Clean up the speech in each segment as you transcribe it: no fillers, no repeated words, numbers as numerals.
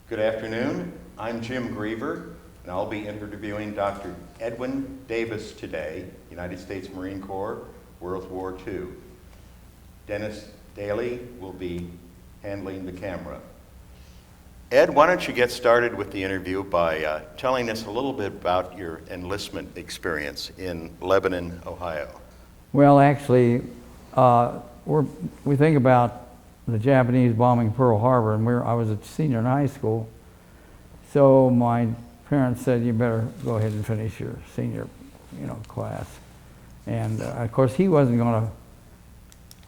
Good afternoon. I'm Jim Griever, and I'll be interviewing Dr. Edwin Davis today, United States Marine Corps, World War II. Dennis Daly will be handling the camera. Ed, why don't you get started with the interview by telling us a little bit about your enlistment experience in Lebanon, Ohio. Well, actually, we think about the Japanese bombing Pearl Harbor, and I was a senior in high school, so my parents said, you better go ahead and finish your senior, class. And of course, he wasn't going to.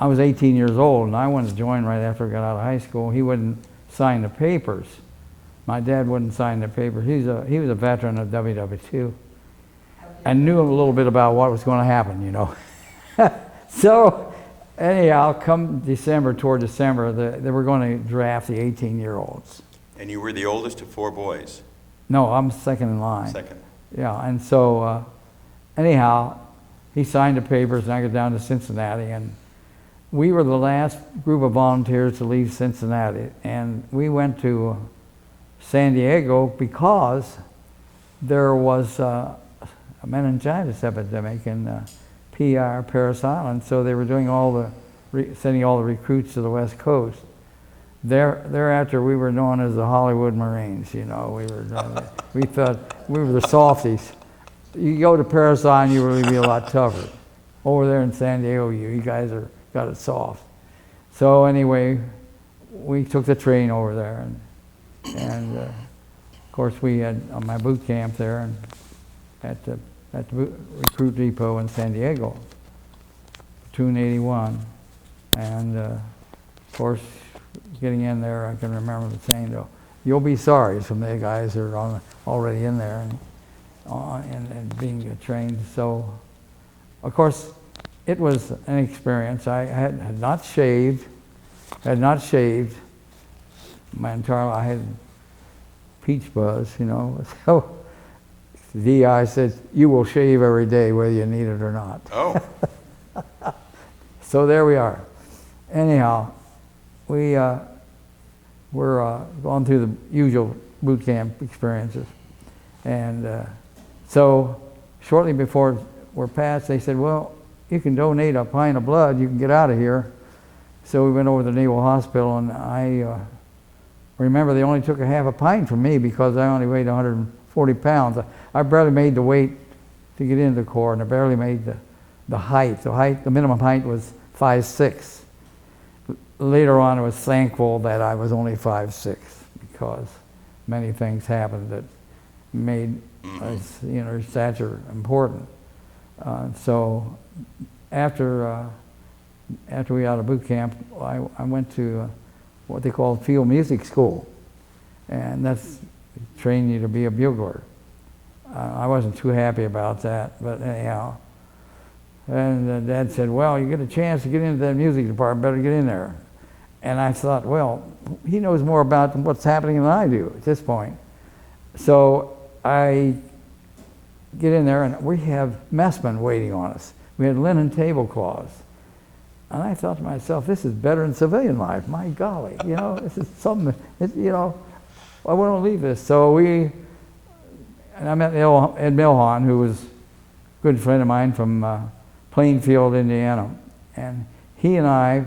I was 18 years old, and I wanted to join right after I got out of high school. He wouldn't sign the papers. My dad wouldn't sign the papers. He was a veteran of WW2, and knew a little bit about what was going to happen, So. Anyhow, come toward December, they were going to draft the 18-year-olds. And you were the oldest of 4 boys? No, I'm second in line. Second. Yeah, and so anyhow, he signed the papers, and I got down to Cincinnati, and we were the last group of volunteers to leave Cincinnati, and we went to San Diego because there was a meningitis epidemic in PR, Paris Island, so they were doing sending all the recruits to the West Coast. Thereafter, we were known as the Hollywood Marines. We thought we were the softies. You go to Paris Island, you really be a lot tougher. Over there in San Diego, you guys got it soft. So anyway, we took the train over there, and of course we had my boot camp there, and at the recruit depot in San Diego, Platoon 81. And of course, getting in there, I can remember saying, "You'll be sorry." Some of the guys are already in there and being trained. So, of course, it was an experience. I had not shaved my entire life. I had peach buzz, So the DI says, "You will shave every day whether you need it or not." Oh. So there we are. Anyhow, we were going through the usual boot camp experiences. And so shortly before we're passed, they said, "Well, you can donate a pint of blood, you can get out of here." So we went over to the Naval Hospital, and I remember they only took a half a pint from me because I only weighed 140 pounds. I barely made the weight to get into the Corps, and I barely made the height. The minimum height was 5'6". Later on, I was thankful that I was only 5'6", because many things happened that made stature important. So after we got out of boot camp, I went to what they call field music school, and that's training you to be a bugler. I wasn't too happy about that, but anyhow. And Dad said, "Well, you get a chance to get into that music department, better get in there." And I thought, well, he knows more about what's happening than I do at this point. So I get in there, and we have messmen waiting on us. We had linen tablecloths. And I thought to myself, this is better than civilian life. My golly, this is something, I want to leave this. So I met Ed Milhon, who was a good friend of mine from Plainfield, Indiana. And he and I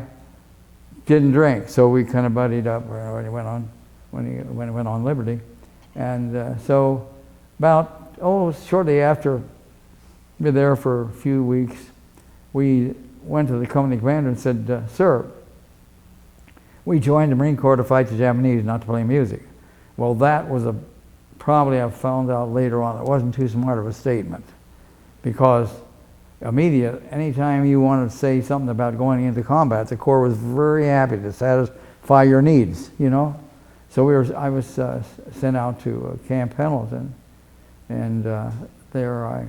didn't drink, so we kind of buddied up when he went on Liberty. And so shortly after we were there for a few weeks, we went to the company commander and said, "Sir, we joined the Marine Corps to fight the Japanese, not to play music." Well, that was probably I found out later on, it wasn't too smart of a statement, because anytime you wanted to say something about going into combat, the Corps was very happy to satisfy your needs, So I was sent out to Camp Pendleton, and there I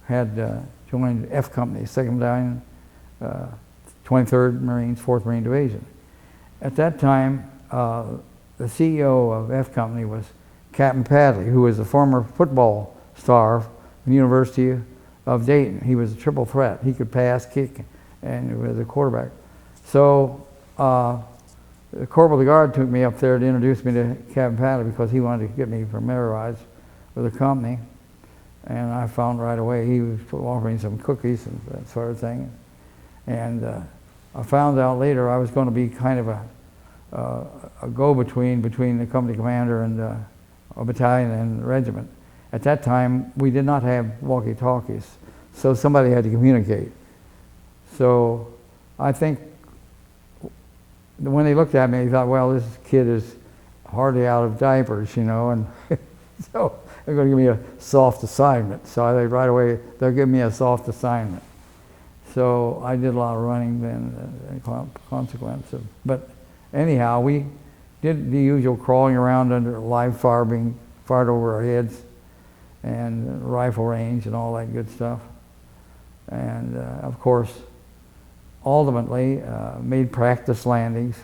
had joined F Company, 2nd Battalion, 23rd Marines, 4th Marine Division. At that time, the CEO of F Company was Captain Padley, who was a former football star from the University of Dayton. He was a triple threat. He could pass, kick, and was a quarterback. So the Corporal of the Guard took me up there to introduce me to Captain Patley because he wanted to get me familiarized with the company. And I found right away he was offering some cookies and that sort of thing. And I found out later I was going to be kind of a go-between between the company commander and a battalion and regiment. At that time, we did not have walkie-talkies, so somebody had to communicate. So I think when they looked at me, they thought, well, this kid is hardly out of diapers, you know, and so they're going to give me a soft assignment. So I think right away, they'll give me a soft assignment. So I did a lot of running then, consequence of, but anyhow, we did the usual crawling around under live fire being fired over our heads, and rifle range and all that good stuff. And of course, ultimately made practice landings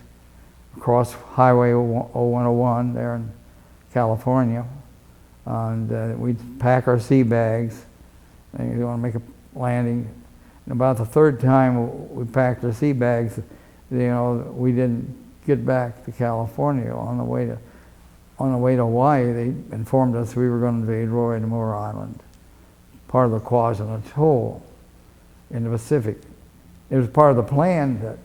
across Highway 0101 there in California. And we'd pack our sea bags, and you want to make a landing. And about the third time we packed our sea bags, you know, we didn't get back to California. On the way to Hawaii, they informed us we were going to invade Roy and Moore Island, part of the Kwajalein Atoll in the Pacific. It was part of the plan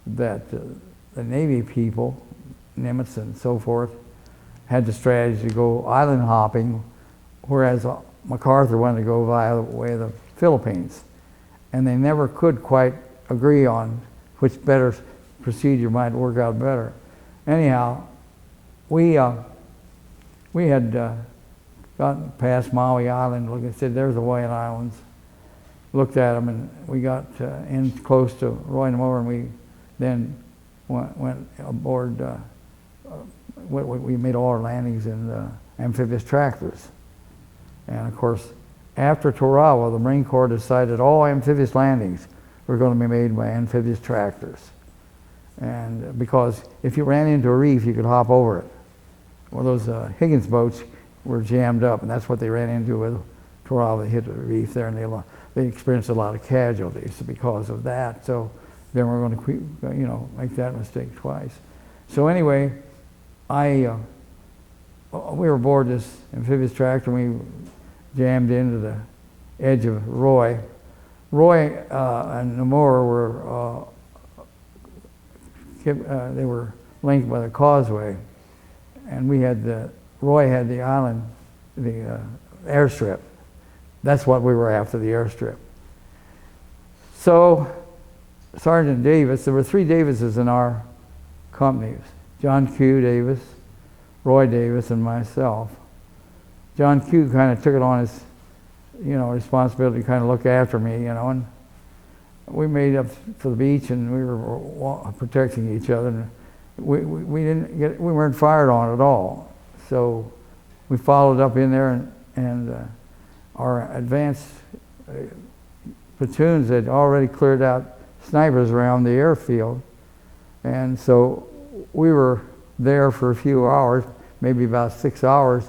that the Navy people, Nimitz and so forth, had the strategy to go island hopping, whereas MacArthur wanted to go via the way of the Philippines. And they never could quite agree on which better procedure might work out better. Anyhow, we had gotten past Maui Island, looked and said, there's the Hawaiian Islands. Looked at them, and we got in close to Roy and Moore, and we then went aboard. We made all our landings in amphibious tractors. And of course, after Tarawa, the Marine Corps decided all amphibious landings were going to be made by amphibious tractors. And because if you ran into a reef, you could hop over it. Well, those Higgins boats were jammed up, and that's what they ran into with Tarawa. They hit the reef there, and they experienced a lot of casualties because of that. So then we're going to, you know, make that mistake twice. So anyway, we were aboard this amphibious tractor, and we jammed into the edge of Roy. Roy and Namur were they were linked by the causeway, and Roy had the island, the airstrip. That's what we were after, the airstrip. So Sergeant Davis, there were 3 Davises in our companies: John Q. Davis, Roy Davis, and myself. John Q. kind of took it on his, you know, responsibility to kind of look after me, you know, and we made up for the beach, and we were protecting each other. And we weren't fired on at all. So we followed up in there, and our advanced platoons had already cleared out snipers around the airfield. And so we were there for a few hours, maybe about 6 hours.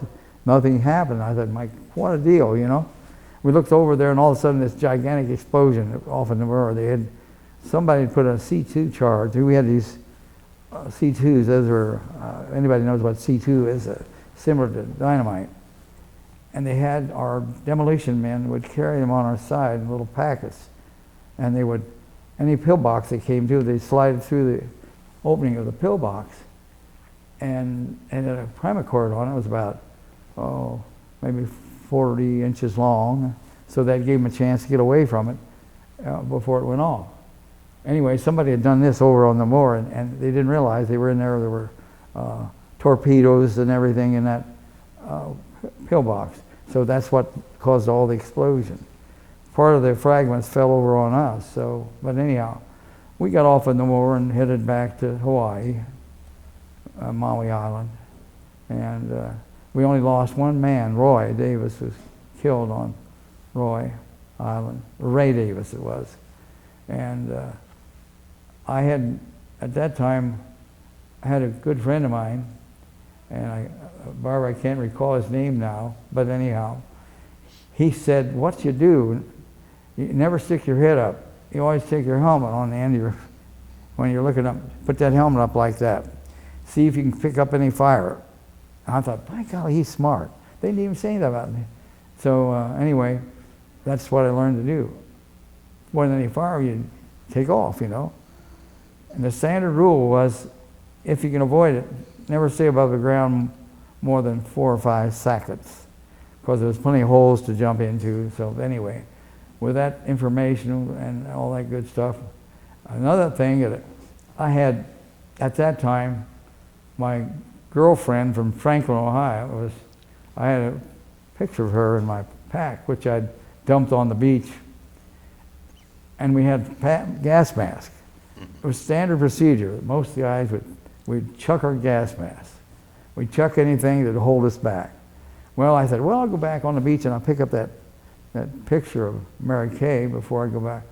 Nothing happened. I thought, Mike, what a deal, you know? We looked over there, and all of a sudden this gigantic explosion off in the river. Somebody had put a C2 charge. We had these C2s. Those were, anybody knows what C2 is, similar to dynamite. And they had, our demolition men would carry them on our side in little packets. And they would, any pillbox they came to, they'd slide it through the opening of the pillbox. And it had a primacord on it. It was about, maybe 40 inches long. So that gave them a chance to get away from it before it went off. Anyway, somebody had done this over on the moor, and they didn't realize they were in there. There were torpedoes and everything in that pillbox. So that's what caused all the explosion. Part of the fragments fell over on us. So, but anyhow, we got off on the moor and headed back to Hawaii, Maui Island, and we only lost one man. Roy Davis was killed on Roy Island. Ray Davis it was. And I had, at that time, I had a good friend of mine, and Barbara, I can't recall his name now, but anyhow, he said, what you do, you never stick your head up. You always take your helmet on the end of your, when you're looking up, put that helmet up like that. See if you can pick up any fire. And I thought, my golly, he's smart. They didn't even say that about me. So anyway, that's what I learned to do. When any fire, you take off, you know. And the standard rule was, if you can avoid it, never stay above the ground more than 4 or 5 seconds, because there's plenty of holes to jump into. So anyway, with that information and all that good stuff, another thing that I had at that time, my girlfriend from Franklin, Ohio, I had a picture of her in my pack, which I'd dumped on the beach, and we had gas masks. It was standard procedure. Most guys we'd chuck our gas masks. We'd chuck anything that would hold us back. Well, I said, well, I'll go back on the beach and I'll pick up that picture of Mary Kay before I go back.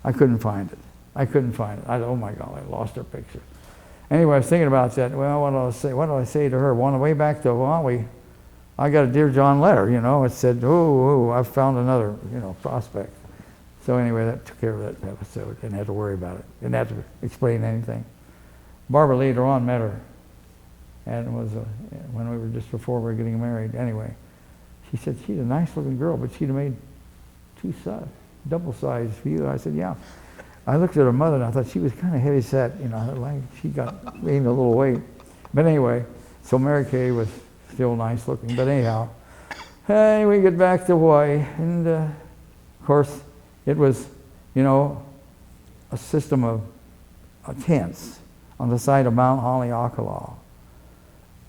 I couldn't find it. Oh my God, I lost her picture. Anyway, I was thinking about that. Well, what do I say to her? On the way back to Hawaii, I got a Dear John letter, you know. It said, oh, I found another, you know, prospect. So anyway, that took care of that episode. Didn't have to worry about it. Didn't have to explain anything. Barbara later on met her, and it was when we were just before we were getting married. Anyway, she said she's a nice looking girl, but she'd have made double size for you. I said, yeah. I looked at her mother and I thought she was kind of heavy set, you know, like she gained a little weight. But anyway, so Mary Kay was still nice looking. But anyhow, hey, we get back to Hawaii, and of course it was, you know, a system of tents on the side of Mount Haleakala.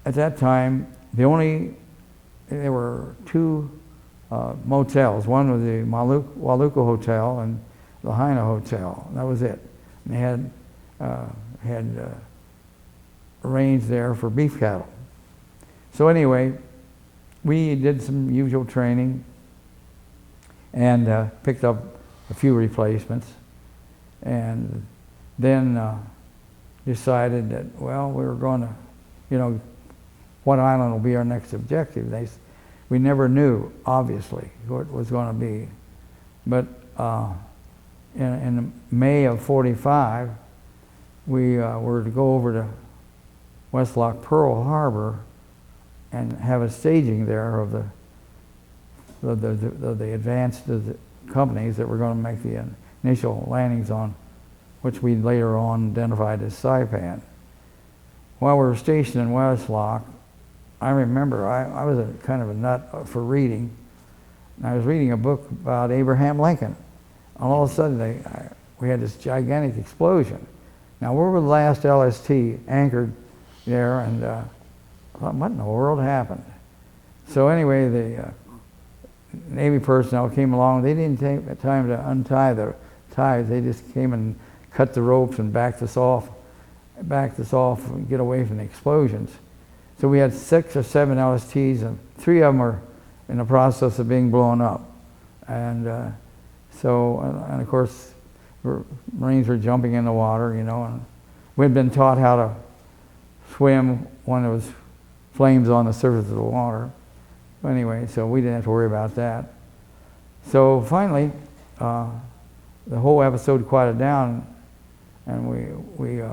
At that time, there were 2 motels. One was the Waluka Hotel and the Haina Hotel. That was it. And they had range there for beef cattle. So anyway, we did some usual training and picked up a few replacements, and then decided that, well, we were going to, you know, what island will be our next objective. We never knew, obviously, what it was going to be. But in May of '45, we were to go over to West Loch Pearl Harbor and have a staging there of the advanced companies that were going to make the initial landings on, which we later on identified as Saipan. While we were stationed in West Loch, I remember I was kind of a nut for reading, and I was reading a book about Abraham Lincoln. And all of a sudden, we had this gigantic explosion. Now, we were the last LST anchored there, and I thought, what in the world happened? So anyway, the Navy personnel came along. They didn't take the time to untie the ties. They just came and cut the ropes and backed us off and get away from the explosions. So we had 6 or 7 LSTs, and 3 of them were in the process of being blown up. And and of course, Marines were jumping in the water, you know, and we'd been taught how to swim when there was flames on the surface of the water. Anyway, so we didn't have to worry about that. So finally, the whole episode quieted down, and we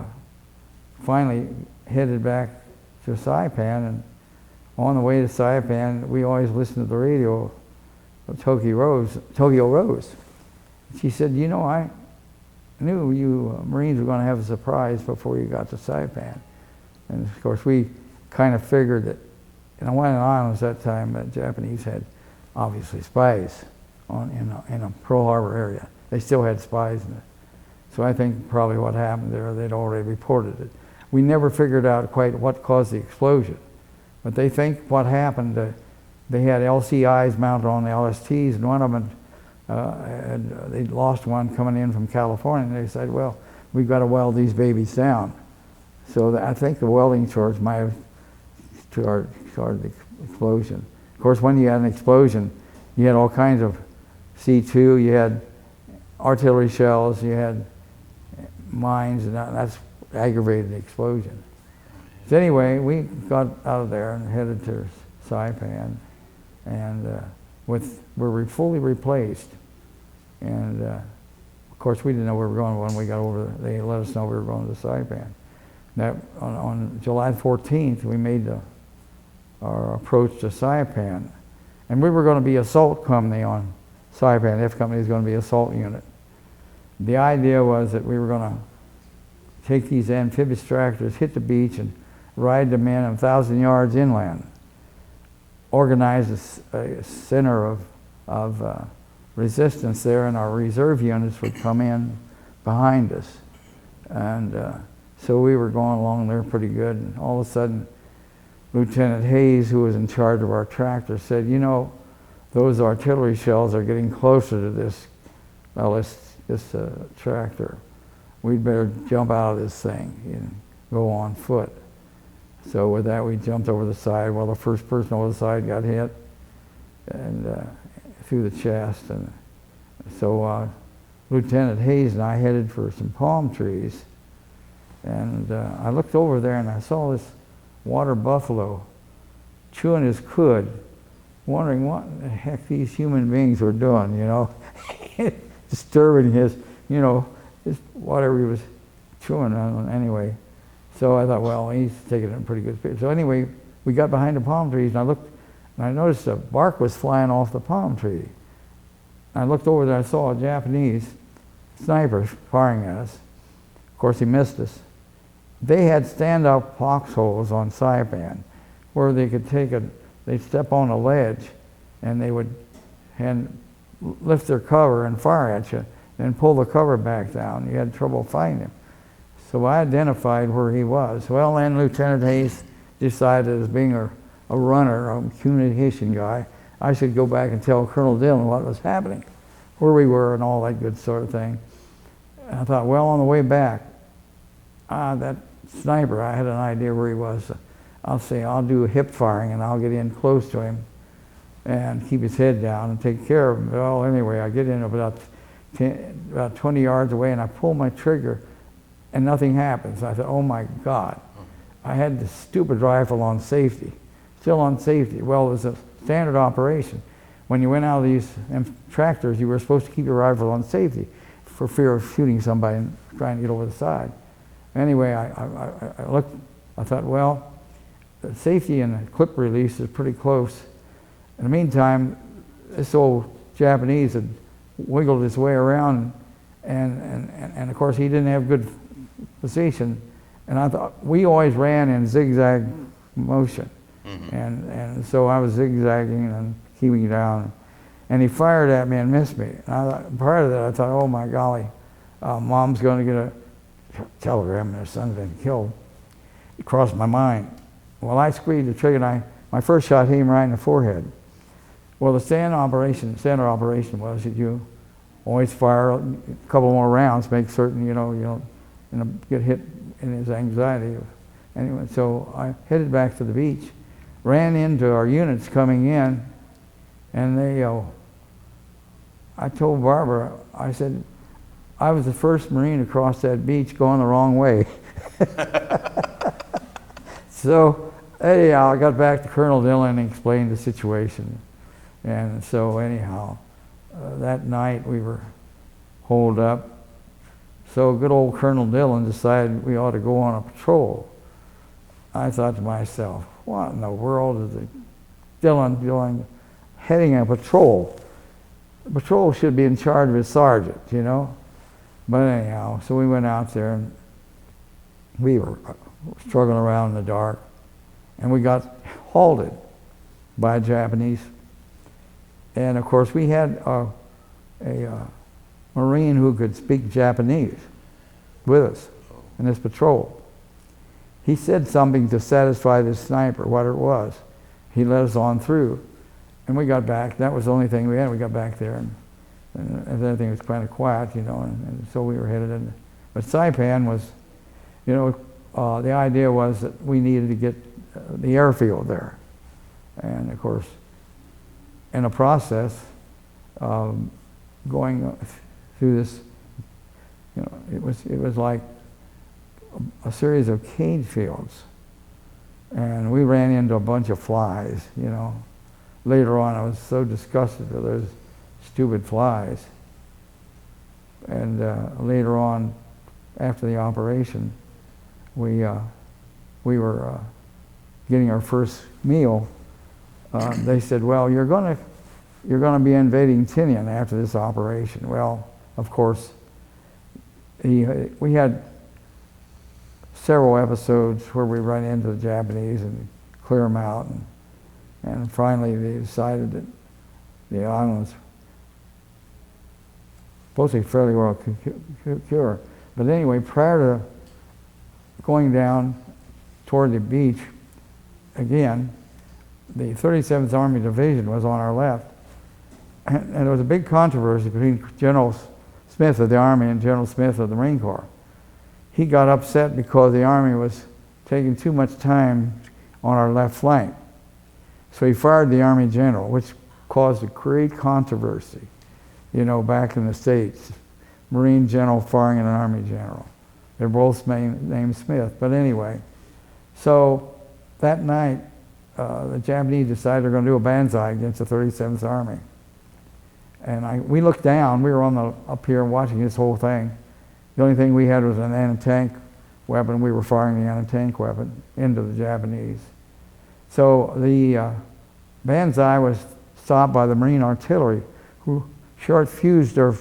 finally headed back to Saipan. And on the way to Saipan, we always listened to the radio of Tokyo Rose. She said, you know, I knew you Marines were going to have a surprise before you got to Saipan. And of course, we kind of figured that in the Hawaiian Islands at that time, the Japanese had obviously spies in a Pearl Harbor area. They still had spies in it. So I think probably what happened there, they'd already reported it. We never figured out quite what caused the explosion. But they think what happened, they had LCIs mounted on the LSTs, and one of them, they'd lost one coming in from California, and they said, well, we've got to weld these babies down. So I think the welding charge might have started the explosion. Of course, when you had an explosion, you had all kinds of C2, you had artillery shells, you had mines, and that's aggravated the explosion. So anyway, we got out of there and headed to Saipan, and we were fully replaced. And of Of course, we didn't know where we were going when we got over there. They let us know we were going to Saipan. That, on July 14th, we made our approach to Saipan. And we were going to be assault company on Saipan. F company is going to be assault unit. The idea was that we were going to take these amphibious tractors, hit the beach, and ride them in 1,000 yards inland. Organize a center of resistance there, and our reserve units would come in behind us. And so we were going along there pretty good, and all of a sudden, Lieutenant Hayes, who was in charge of our tractor, said, you know, those artillery shells are getting closer to this tractor. We'd better jump out of this thing and go on foot. So with that, we jumped over the side. Well, the first person over the side got hit and through the chest. And so Lieutenant Hayes and I headed for some palm trees. And I looked over there and I saw this water buffalo chewing his cud, wondering what the heck these human beings were doing, you know, disturbing his, you know, just whatever he was chewing on anyway. So I thought, well, he's taking it in pretty good speed. So anyway, we got behind the palm trees, and I looked, and I noticed the bark was flying off the palm tree. I looked over there, I saw a Japanese sniper firing at us. Of course, he missed us. They had stand-up foxholes on Saipan where they could they'd step on a ledge, and they would lift their cover and fire at you, then pull the cover back down. You had trouble finding him. So I identified where he was. Well, then Lieutenant Hayes decided, as being a runner, a communication guy, I should go back and tell Colonel Dillon what was happening, where we were and all that good sort of thing. And I thought, well, on the way back, that sniper, I had an idea where he was. I'll say, I'll do hip firing and I'll get in close to him and keep his head down and take care of him. Well, anyway, I get in about 20 yards away and I pull my trigger and nothing happens. I thought, oh my God. I had this stupid rifle on safety, still on safety. Well, it was a standard operation. When you went out of these tractors, you were supposed to keep your rifle on safety for fear of shooting somebody and trying to get over the side. Anyway, I looked, I thought, well, the safety and the clip release is pretty close. In the meantime, this old Japanese had wiggled his way around, and of course he didn't have good position. And I thought, we always ran in zigzag motion. Mm-hmm. And so I was zigzagging and keeping down. And he fired at me and missed me. And I thought, part of that, I thought, oh my golly, Mom's going to get a telegram and her son's been killed. It crossed my mind. Well, I squeezed the trigger and my first shot hit him right in the forehead. Well, the standard operation was that you always fire a couple more rounds, make certain you don't get hit in his anxiety. Anyway, so I headed back to the beach, ran into our units coming in, and I told Barbara, I said, I was the first Marine to cross that beach going the wrong way. So anyhow, I got back to Colonel Dillon and explained the situation. And so anyhow, that night we were holed up. So good old Colonel Dillon decided we ought to go on a patrol. I thought to myself, what in the world is Dillon doing heading a patrol? The patrol should be in charge of his sergeant, you know? But anyhow, so we went out there and we were struggling around in the dark, and we got halted by Japanese. And of course we had a Marine who could speak Japanese with us in this patrol. He said something to satisfy the sniper, what it was. He let us on through, and we got back. That was the only thing we had. We got back there, and everything was kind of quiet, and so we were headed in. But Saipan was, the idea was that we needed to get the airfield there. And of course, in a process of going through this, it was like a series of cane fields. And we ran into a bunch of flies, Later on, I was so disgusted with those stupid flies. And later on, after the operation, we were getting our first meal. They said, well, you're gonna be invading Tinian after this operation. Well, of course, we had several episodes where we run into the Japanese and clear them out, and finally they decided that the island was supposed to be fairly well secure. But anyway, prior to going down toward the beach, again, the 37th Army Division was on our left, and there was a big controversy between General Smith of the Army and General Smith of the Marine Corps. He got upset because the Army was taking too much time on our left flank. So he fired the Army General, which caused a great controversy, you know, back in the States. Marine General firing an Army General. They're both named Smith. But anyway, so that night, the Japanese decided they're going to do a banzai against the 37th Army. And we looked down. We were up here watching this whole thing. The only thing we had was an anti-tank weapon. We were firing the anti-tank weapon into the Japanese. So the banzai was stopped by the Marine artillery, who short-fused their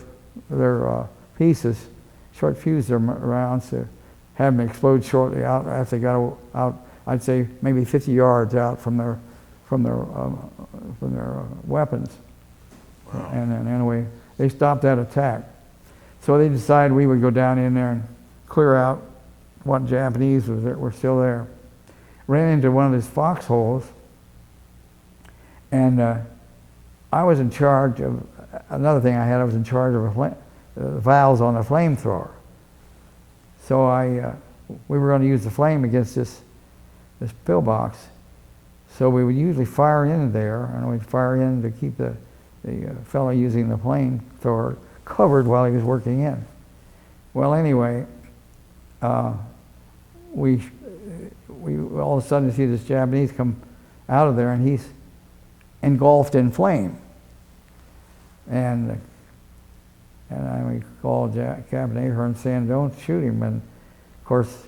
pieces, short-fused their rounds to have them explode shortly out after they got out. I'd say maybe 50 yards out from their weapons. Wow. And then anyway, they stopped that attack. So they decided we would go down in there and clear out what Japanese were still there. Ran into one of these foxholes, and I was in charge of, another thing I was in charge of the valves on the flamethrower. So we were going to use the flame against this pillbox. So we would usually fire in there, and we'd fire in to keep the fellow using the flamethrower covered while he was working in. Well, anyway, we all of a sudden see this Japanese come out of there, and he's engulfed in flame. And we called Captain Ahern saying, "Don't shoot him." And of course,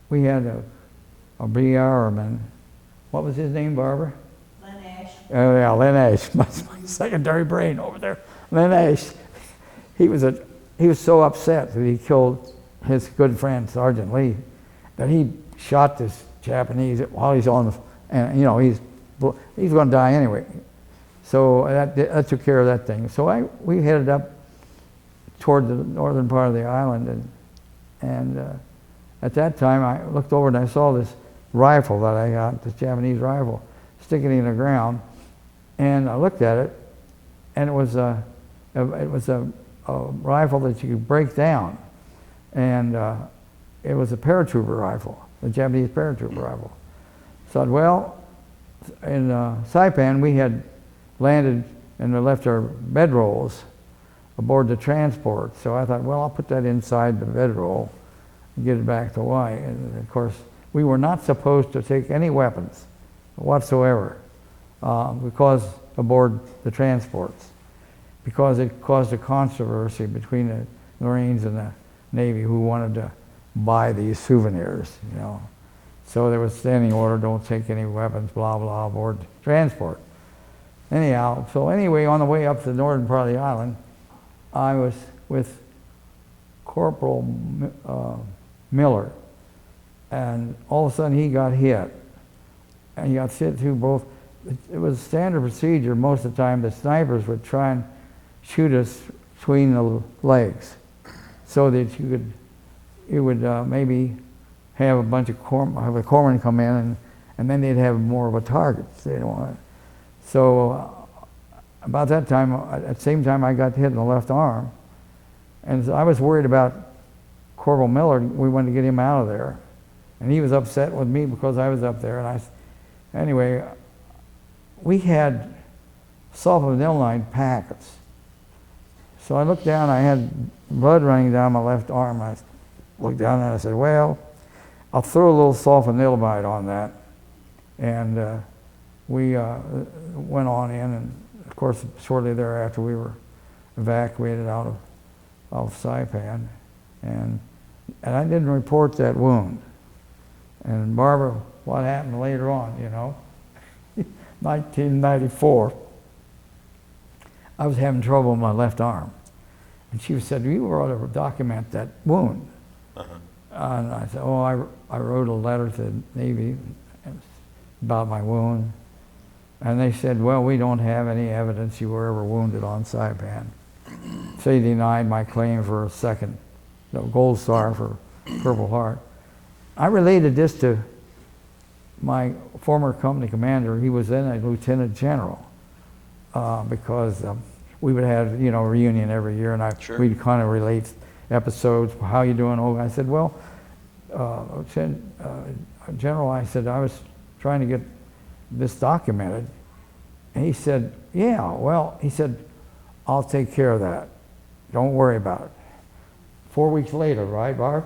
we had a BRman. What was his name, Barbara? Len Ash. Oh yeah, Len Ash. My secondary brain over there. Len Ash. He was so upset that he killed his good friend Sergeant Lee that he shot this Japanese while he's on and you know he's going to die anyway. So that took care of that thing. So we headed up toward the northern part of the island, and at that time I looked over and I saw this rifle that I got, this Japanese rifle, sticking in the ground, and I looked at it, and it was a rifle that you could break down, and it was a paratrooper rifle, the Japanese paratrooper rifle. So I thought, well, in Saipan we had landed and we left our bedrolls aboard the transport. So I thought, well, I'll put that inside the bedroll and get it back to Hawaii. And of course, we were not supposed to take any weapons whatsoever because aboard the transports, because it caused a controversy between the Marines and the Navy who wanted to buy these souvenirs, you know. So there was standing order, don't take any weapons, blah, blah, aboard the transport. Anyhow, so anyway, on the way up to the northern part of the island, I was with Corporal Miller, and all of a sudden he got hit. And he got hit through both. It was standard procedure most of the time that snipers would try and shoot us between the legs so that you would maybe have a bunch of corpsmen come in, and then they'd have more of a target. They don't want it. So about that time, at the same time, I got hit in the left arm, and I was worried about Corporal Miller. We wanted to get him out of there, and he was upset with me because I was up there. And anyway, we had sulfonylurea packets. So I looked down. I had blood running down my left arm. I looked down and I said, "Well, I'll throw a little sulfonylurea on that," and we went on in, and of course shortly thereafter we were evacuated out of of Saipan, and I didn't report that wound. And Barbara, what happened later on, 1994, I was having trouble with my left arm. And she said, you ought to document that wound. And I said, I wrote a letter to the Navy about my wound. And they said, well, we don't have any evidence you were ever wounded on Saipan. So they denied my claim for a second Gold Star for Purple Heart. I related this to my former company commander. He was then a lieutenant general because we would have, a reunion every year, and we'd kind of relate episodes. How you doing? Oh, I said, well, General, I said, I was trying to get this documented. And he said, yeah, well, he said, I'll take care of that. Don't worry about it. 4 weeks later, right, Barb?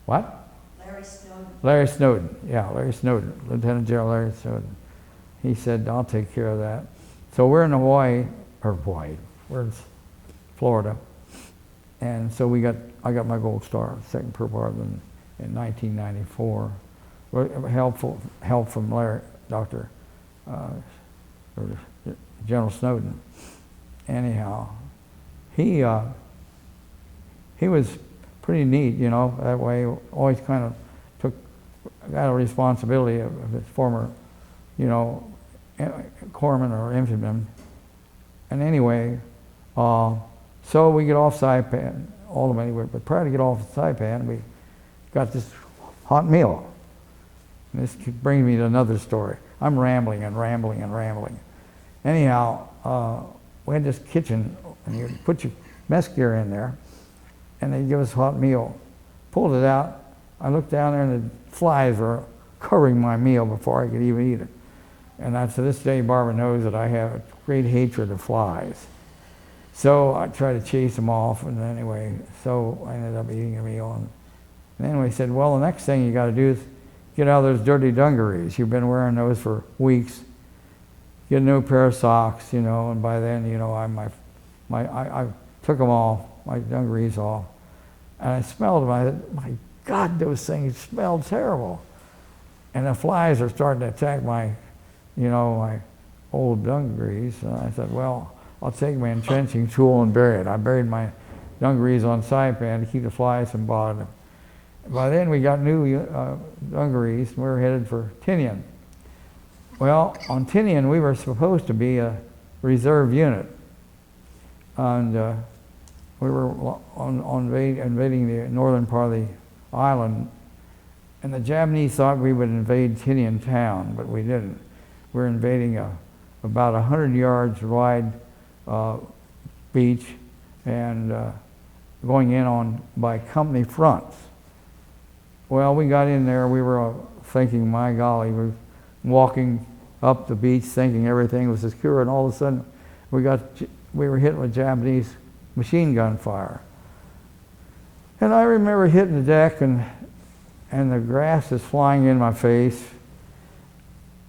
What? Larry Snowden. Larry Snowden, yeah, Larry Snowden, Lieutenant General Larry Snowden. He said, I'll take care of that. So we're in we're in Florida. And so I got my Gold Star, second Purple Heart in 1994. Help from Dr. General Snowden. Anyhow, he was pretty neat, that way. Always kind of got a responsibility of his former, corpsman or infantryman. And anyway, so we get off Saipan, ultimately, but prior to get off Saipan, we got this hot meal. And this brings me to another story. I'm rambling and rambling and rambling. Anyhow, we had this kitchen, and you put your mess gear in there, and they give us a hot meal. Pulled it out. I looked down there, and the flies were covering my meal before I could even eat it. And to this day, Barbara knows that I have a great hatred of flies. So I tried to chase them off, and anyway, so I ended up eating a meal. And anyway, he said, well, the next thing you got to do is get out of those dirty dungarees. You've been wearing those for weeks. Get a new pair of socks, and by then, I took them off, my dungarees off, and I smelled them. I said, my God, those things smell terrible. And the flies are starting to attack my old dungarees. And I said, well, I'll take my entrenching tool and bury it. I buried my dungarees on Saipan to keep the flies from bothering them. By then, we got new dungarees, and we were headed for Tinian. Well, on Tinian, we were supposed to be a reserve unit. And we were invading the northern part of the island. And the Japanese thought we would invade Tinian town, but we didn't. We were invading about 100 yards wide beach and going in by company fronts. Well, we got in there, we were thinking, my golly, we were walking up the beach thinking everything was secure, and all of a sudden we were hit with Japanese machine gun fire. And I remember hitting the deck and the grass is flying in my face.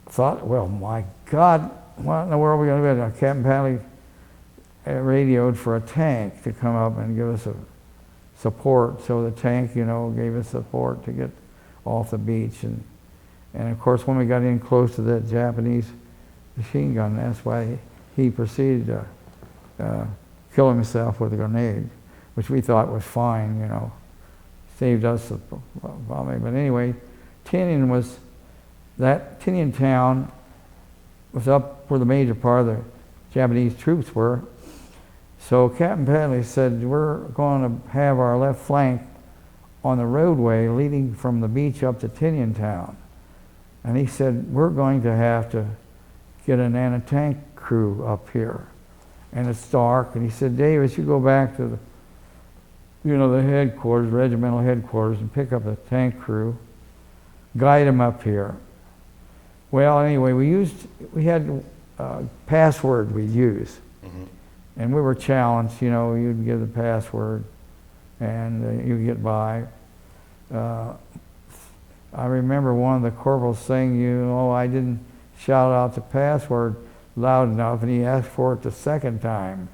Thought, well, my God, what in the world are we going to do? Captain Pally radioed for a tank to come up and give us a support. So the tank, gave us support to get off the beach. And of course, when we got in close to that Japanese machine gun, that's why he proceeded to kill himself with a grenade, which we thought was fine, saved us probably. But anyway, Tinian town was up where the major part of the Japanese troops were. So Captain Padley said, we're going to have our left flank on the roadway leading from the beach up to Tinian town. And he said, we're going to have to get an anti-tank crew up here. And it's dark. And he said, Davis, you go back to the headquarters, regimental headquarters, and pick up a tank crew, guide them up here. Well, anyway, we had a password we'd use. Mm-hmm. And we were challenged, you'd give the password and you'd get by. I remember one of the corporals saying, I didn't shout out the password loud enough, and he asked for it the second time.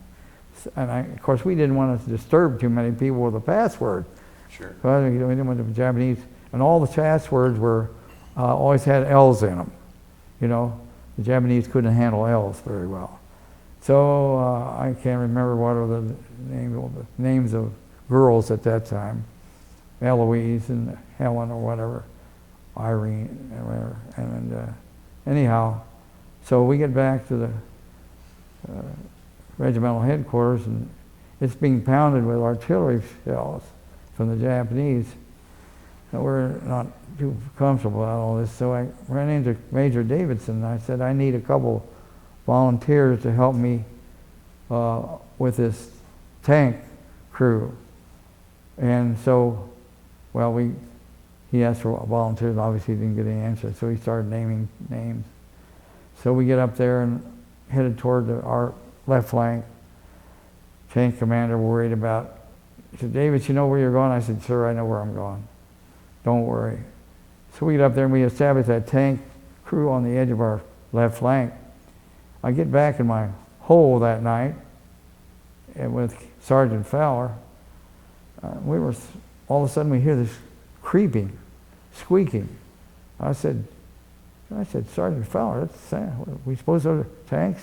And of course, we didn't want to disturb too many people with a password. Sure. Well, we didn't want the Japanese, and all the passwords were always had L's in them. You know, the Japanese couldn't handle L's very well. So I can't remember what are the names of girls at that time, Eloise and Helen or whatever, Irene and whatever. And anyhow, so we get back to the regimental headquarters, and it's being pounded with artillery shells from the Japanese. And we're not too comfortable about all this, so I ran into Major Davidson, and I said, I need a couple volunteers to help me with this tank crew. And so, well, he asked for volunteers, obviously he didn't get any answer, so he started naming names. So we get up there and headed toward our left flank. Tank commander worried about, he said, David, you know where you're going? I said, sir, I know where I'm going. Don't worry. So we get up there and we establish that tank crew on the edge of our left flank. I get back in my hole that night and with Sergeant Fowler. All of a sudden we hear this creeping, squeaking. I said, Sergeant Fowler, we suppose those are tanks?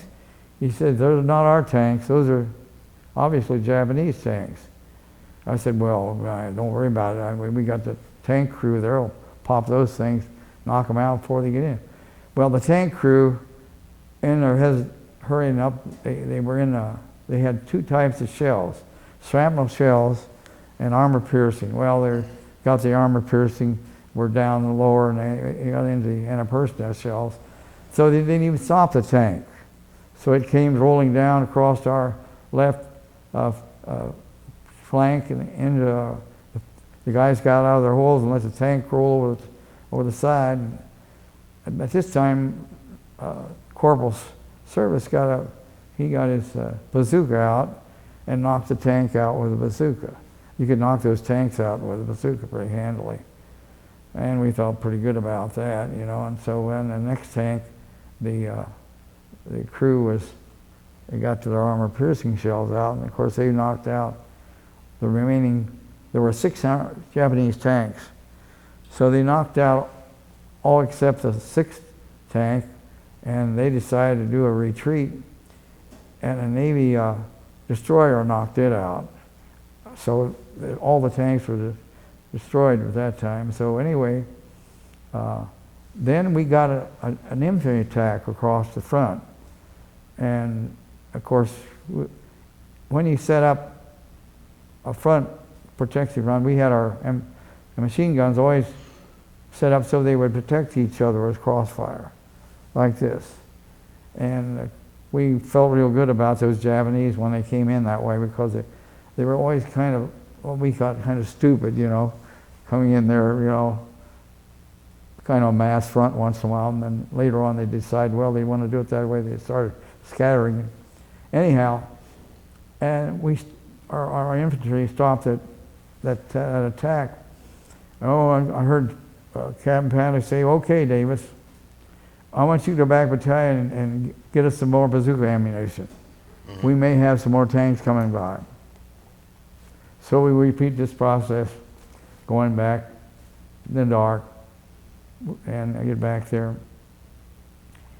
He said, those are not our tanks. Those are obviously Japanese tanks. I said, well, don't worry about it. We got the tank crew there. They'll pop those things, knock them out before they get in. Well, the tank crew, in their hurrying up, they had two types of shells, shrapnel shells and armor piercing. Well, they got the armor piercing, were down lower, and they got into the anti-personnel shells. So they didn't even stop the tank. So it came rolling down across our left flank and into the guys got out of their holes and let the tank roll over the side. And at this time, Corporal Service got his bazooka out and knocked the tank out with a bazooka. You could knock those tanks out with a bazooka pretty handily. And we felt pretty good about that, you know. And so when the next tank, the crew they got to their armor piercing shells out, and of course they knocked out the remaining. There were 6 Japanese tanks, so they knocked out all except the 6th tank, and they decided to do a retreat, and a Navy destroyer knocked it out. So all the tanks were destroyed at that time. So anyway, then we got an infantry attack across the front. And of course, when you set up a front protective run, we had our machine guns always set up so they would protect each other with crossfire, like this. And we felt real good about those Japanese when they came in that way, because they were always kind of, what we thought, kind of stupid, you know, coming in there, you know, kind of a mass front once in a while, and then later on they decide, well, they want to do it that way. They started scattering. Anyhow, and our infantry stopped that attack. Oh, I heard Captain Paddock say, okay, Davis, I want you to go back battalion and get us some more bazooka ammunition. Mm-hmm. We may have some more tanks coming by. So we repeat this process, going back in the dark, and I get back there.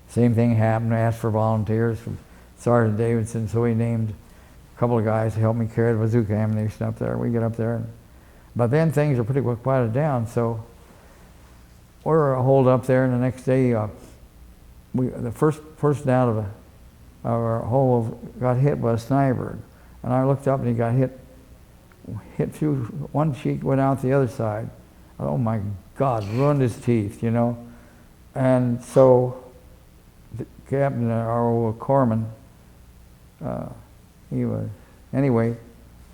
Same thing happened. I asked for volunteers from Sergeant Davidson, so he named a couple of guys to help me carry the bazooka ammunition up there. We get up there, but then things are pretty well quieted down, so we're holed up there, and the next day, the first person out of our hole got hit by a sniper, and I looked up and he got hit through one cheek, went out the other side. Oh my God, ruined his teeth, you know. And so the captain, our old corpsman, he was, anyway,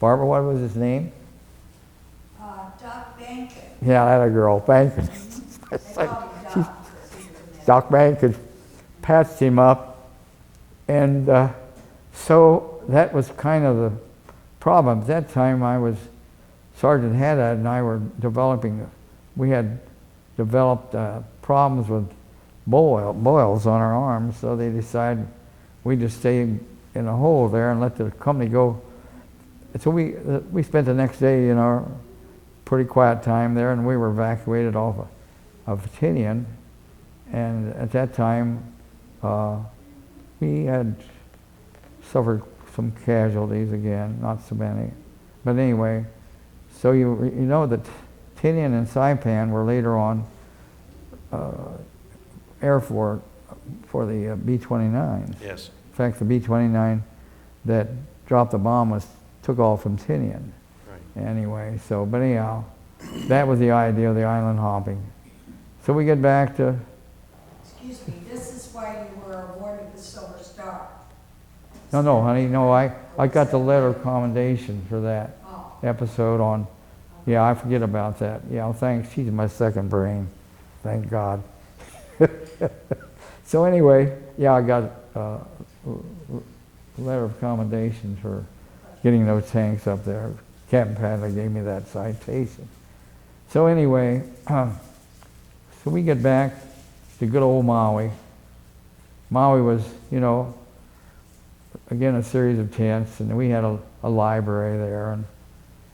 Barbara, what was his name? Doc Bankin. Yeah, that a girl, Bankin. Doc Bankin patched him up, and so that was kind of the problem. At that time, Sergeant Haddad and I were we had developed problems with boils on our arms, so they decided we just stay in a hole there and let the company go. So we spent the next day in our pretty quiet time there, and we were evacuated off of Battalion. And at that time, we had suffered some casualties again, not so many. But anyway, so you know that Tinian and Saipan were later on air for the B-29s. Yes. In fact, the B-29 that dropped the bomb took off from Tinian. Right. Anyway, so, but anyhow, that was the idea of the island hopping. So we get back to, Excuse me, this is why you were awarded the Silver Star. no, honey, no, I got the letter of commendation for that Oh, episode on, yeah, I forget about that. Yeah, well, thanks, she's my second brain, thank God. So anyway, yeah, I got a letter of commendation for getting those tanks up there. Captain Padley gave me that citation. So anyway, so we get back to good old Maui. Maui was, you know, again, a series of tents, and we had a library there, and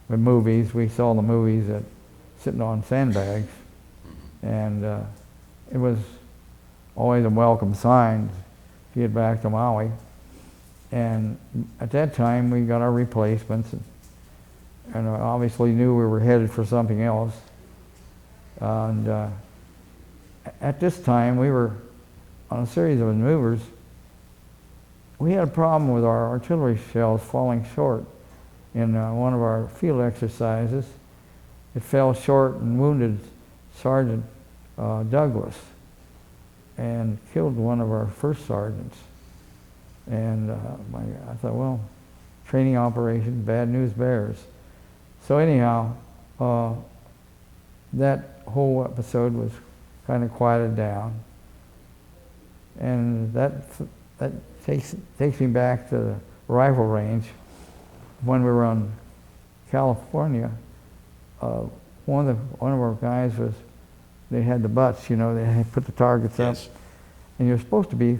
with movies. We saw the movies sitting on sandbags, and it was always a welcome sign to get back to Maui. And at that time, we got our replacements, and obviously knew we were headed for something else. And at this time, we were on a series of maneuvers. We had a problem with our artillery shells falling short in one of our field exercises. It fell short and wounded Sergeant Douglas and killed one of our first sergeants. And I thought, well, training operation, bad news bears. So anyhow, that whole episode was kind of quieted down. And that takes me back to the rifle range. When we were on California, one of our guys they had the butts, you know, they had put the targets up. Yes. And you're supposed to be,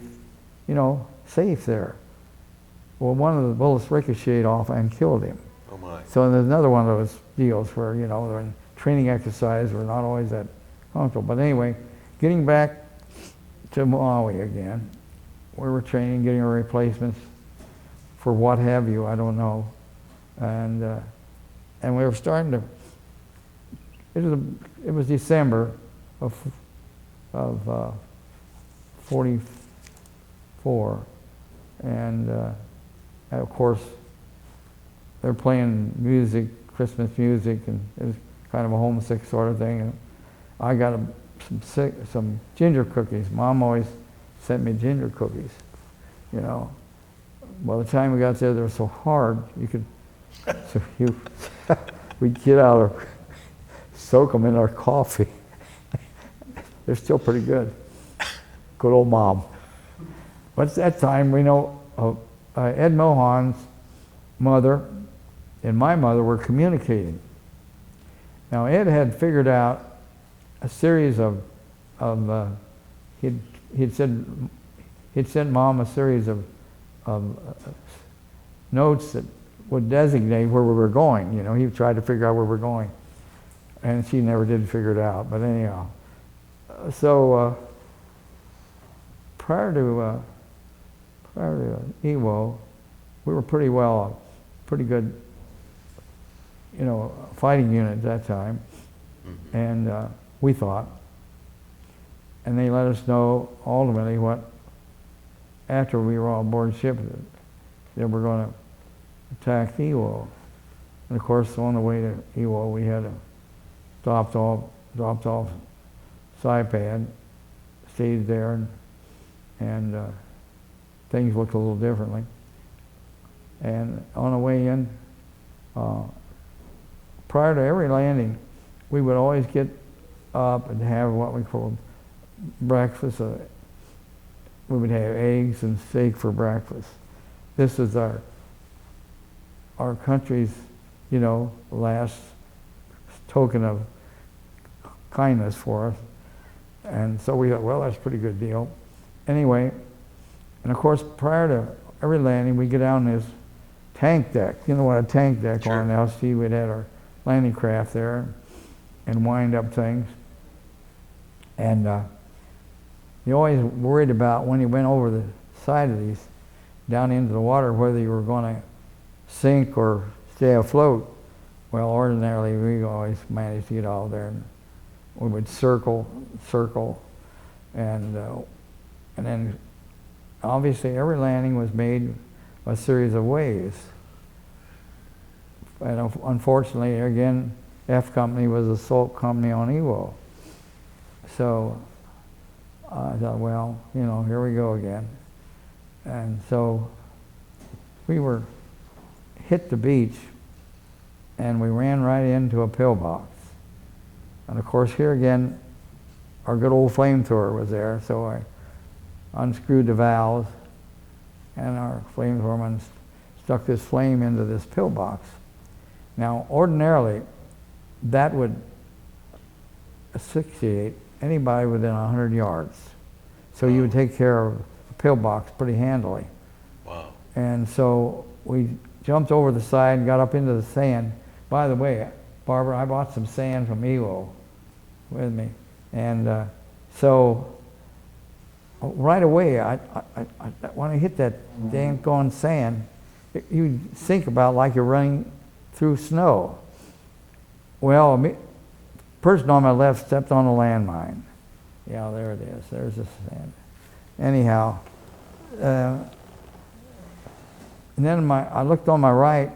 you know, safe there. Well, one of the bullets ricocheted off and killed him. Oh my. So there's another one of those deals where, you know, in training exercise, we're not always that comfortable. But anyway, getting back to Maui again, we were training, getting our replacements for what have you, I don't know. And we were starting to, it was December of 44, and of course they're playing music, Christmas music, and it was kind of a homesick sort of thing. And I got some ginger cookies. Mom always sent me ginger cookies, you know. By the time we got there, they were so hard, we'd get out or soak them in our coffee. They're still pretty good. Good old Mom. But at that time, we know Ed Mohan's mother and my mother were communicating. Now, Ed had figured out a series of he'd sent Mom a series of notes that would designate where we were going. You know, he tried to figure out where we're going, and she never did figure it out. But anyhow, so prior to EWO, we were pretty good, you know, fighting unit at that time, and we thought, and they let us know ultimately what, after we were on board ship, that we're going to attack EWO. And of course, on the way to EWO, we had dropped off Saipan, stayed there, and things looked a little differently. And on the way in, prior to every landing, we would always get up and have what we called breakfast. We would have eggs and steak for breakfast. This is our country's, you know, last token of kindness for us. And so we thought, well, that's a pretty good deal. Anyway, and of course, prior to every landing we get down this tank deck. You know what a tank deck Sure. on an LC, we'd had our landing craft there and wind up things. And you always worried about when you went over the side of these down into the water whether you were going to sink or stay afloat. Well, ordinarily we always managed to get all there, and we would circle, and then obviously every landing was made a series of waves. And unfortunately, again, F Company was a salt company on Ewo. So I thought, well, you know, here we go again. And so we were hit the beach, and we ran right into a pillbox. And of course, here again, our good old flamethrower was there, so I unscrewed the valves, and our flamethrowerman stuck this flame into this pillbox. Now, ordinarily, that would asphyxiate anybody within 100 yards. So you would take care of the pillbox pretty handily. Wow. And so we jumped over the side and got up into the sand. By the way, Barbara, I bought some sand from Ewo with me. And so right away, when I hit that dang gone sand, you think about like you're running through snow. Well, person on my left stepped on a landmine. Yeah, there it is. There's the sand. Anyhow, and then I looked on my right,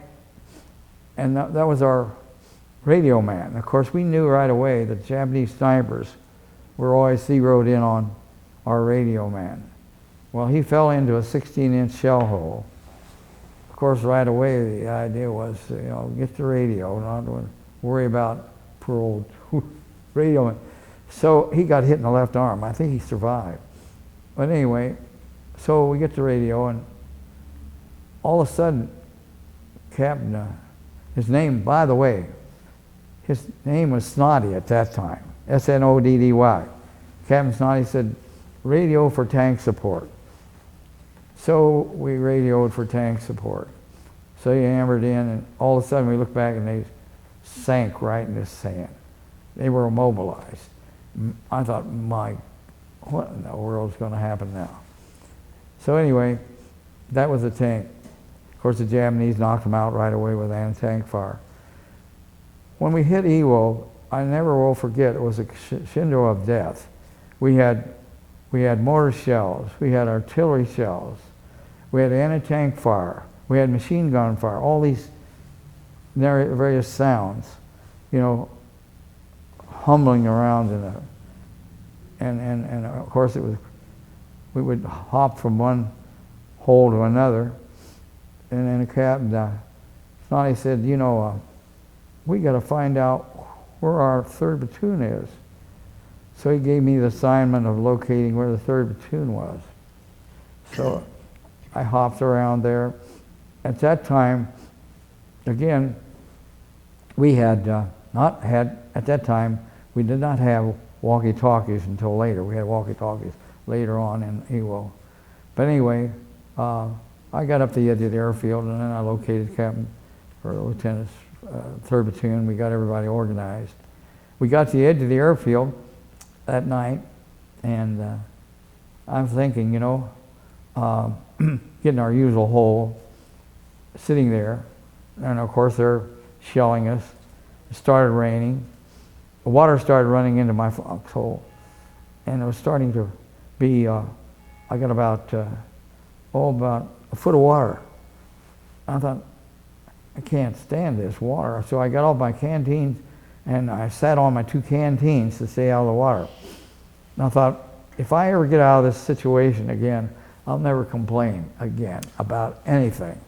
and that was our radio man. Of course, we knew right away that Japanese snipers were always zeroed in on our radio man. Well, he fell into a 16-inch shell hole. Of course, right away, the idea was, you know, get the radio, not worry about poor old radio man. So he got hit in the left arm. I think he survived. But anyway, so we get the radio, and all of a sudden, Captain, his name, by the way, his name was Snoddy at that time, S-N-O-D-D-Y. Captain Snoddy said, radio for tank support. So we radioed for tank support. So he hammered in, and all of a sudden we looked back and they sank right in the sand. They were immobilized. I thought, what in the world is going to happen now? So anyway, that was the tank. Of course, the Japanese knocked them out right away with anti-tank fire. When we hit Ewo, I never will forget, it was a shindo of death. We had mortar shells, we had artillery shells, we had anti-tank fire, we had machine gun fire, all these various sounds, you know, humbling around in a, and of course it was, we would hop from one hole to another, and then the captain, Snoddy said, you know, we got to find out where our 3rd platoon is. So he gave me the assignment of locating where the 3rd platoon was. So I hopped around there. At that time, again, we had at that time, we did not have walkie-talkies until later. We had walkie-talkies later on in Ewo. But anyway, I got up the edge of the airfield, and then I located Captain or Lieutenant's 3rd platoon. We got everybody organized. We got to the edge of the airfield that night, and I'm thinking, you know, getting our usual hole, sitting there, and of course they're shelling us. It started raining. The water started running into my foxhole, and it was starting to be, I got about a foot of water. I thought, I can't stand this water. So I got off my canteens, and I sat on my 2 canteens to stay out of the water. And I thought, if I ever get out of this situation again, I'll never complain again about anything.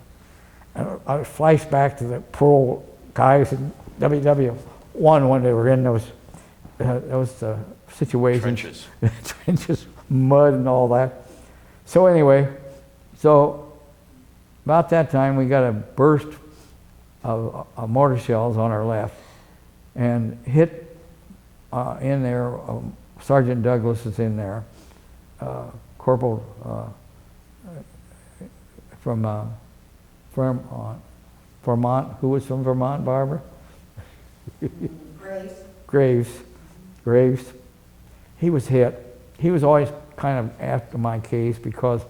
And I flashed back to the poor old guys in WW1 when they were in those situations. Trenches. Trenches, mud and all that. So anyway, about that time we got a burst of mortar shells on our left and hit in there. Sergeant Douglas is in there. Corporal from Vermont. Who was from Vermont, Barbara? Graves. He was hit. He was always kind of after my case because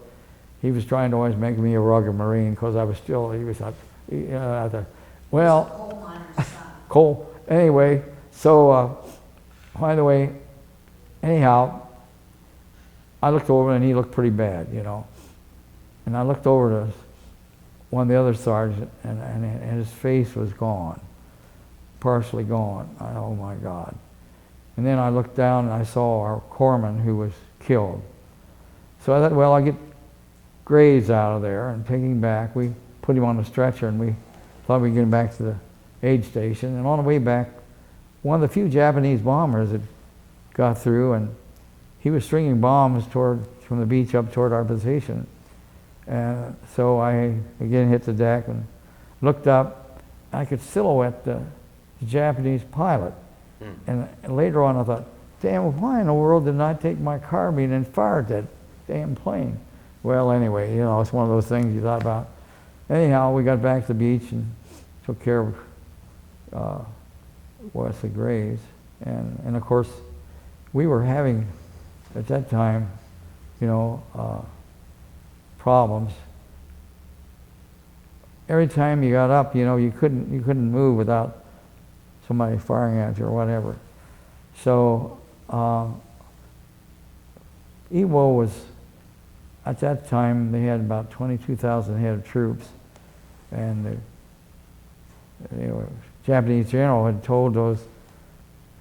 he was trying to always make me a rugged Marine because I was still, he was out there. Well, Coal miner's son. Cole, anyway, so, by the way, anyhow, I looked over and he looked pretty bad, you know. And I looked over to one of the other sergeants and his face was gone, partially gone. Oh my God. And then I looked down and I saw our corpsman who was killed. So I thought, well, I'll get Graves out of there and take him back. We put him on the stretcher and we thought we'd get him back to the aid station. And on the way back, one of the few Japanese bombers had got through and he was stringing bombs from the beach up toward our position. And so I again hit the deck and looked up. I could silhouette the Japanese pilot. And later on I thought, damn, why in the world didn't I take my carbine and fire at that damn plane? Well, anyway, you know, it's one of those things you thought about. Anyhow, we got back to the beach and took care of Wesley Graves. And of course, we were having, at that time, you know, problems. Every time you got up, you know, you couldn't move without somebody firing at you or whatever. So Iwo was, at that time, they had about 22,000 head of troops, and the Japanese general had told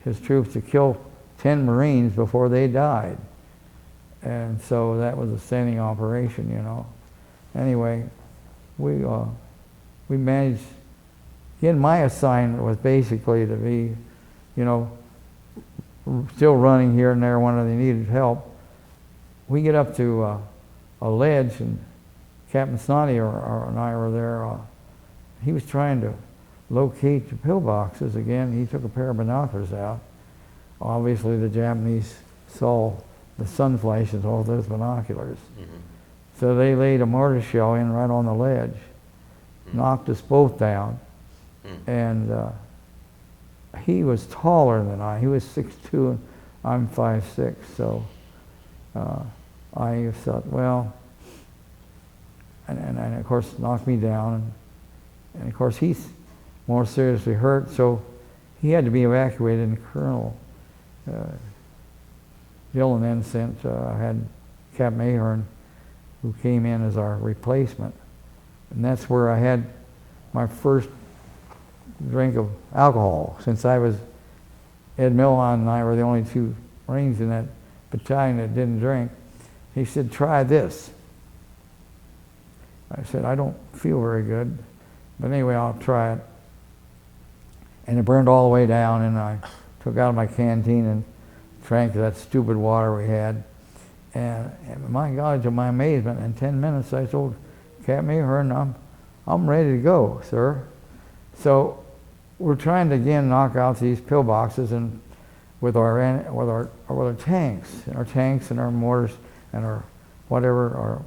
his troops to kill 10 Marines before they died. And so that was a standing operation, you know. Anyway, we managed. Again, my assignment was basically to be, you know, still running here and there when they needed help. We get up to a ledge, and Captain Snotty and I were there. He was trying to locate the pillboxes again. He took a pair of binoculars out. Obviously, the Japanese saw the sun flashes off those binoculars. Mm-hmm. So they laid a mortar shell in right on the ledge, knocked us both down. And he was taller than I. He was 6'2", and I'm 5'6". So I thought, well, and of course knocked me down. And of course he's more seriously hurt, so he had to be evacuated. And Colonel Dillon then sent, had Captain Ahern, who came in as our replacement. And that's where I had my first drink of alcohol, since Ed Milhon and I were the only two Marines in that battalion that didn't drink. He said, try this. I said, I don't feel very good, but anyway, I'll try it. And it burned all the way down, and I took out of my canteen and drank that stupid water we had. And my God, to my amazement, in 10 minutes I told Captain Ahern, I'm ready to go, sir. So we're trying to again knock out these pillboxes, and with our tanks and our mortars and our whatever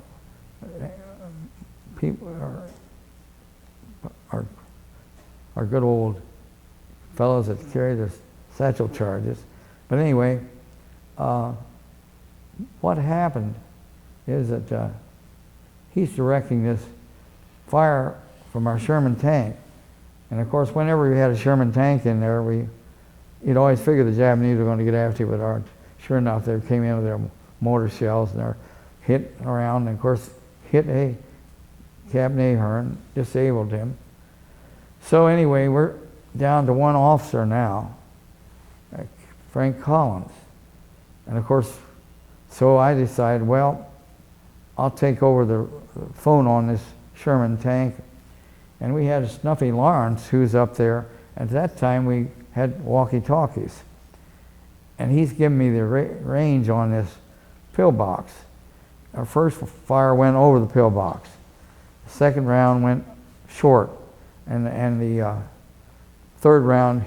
our good old fellows that carry the satchel charges. But anyway, what happened is that he's directing this fire from our Sherman tank. And of course, whenever we had a Sherman tank in there, you'd always figure the Japanese were going to get after you, but sure enough, they came in with their mortar shells and they're hit around, and of course, hit Captain Ahern, disabled him. So anyway, we're down to one officer now, Frank Collins. And of course, so I decided, well, I'll take over the phone on this Sherman tank. And we had Snuffy Lawrence, who's up there. At that time, we had walkie-talkies. And he's giving me the range on this pillbox. Our first fire went over the pillbox. The second round went short. And the third round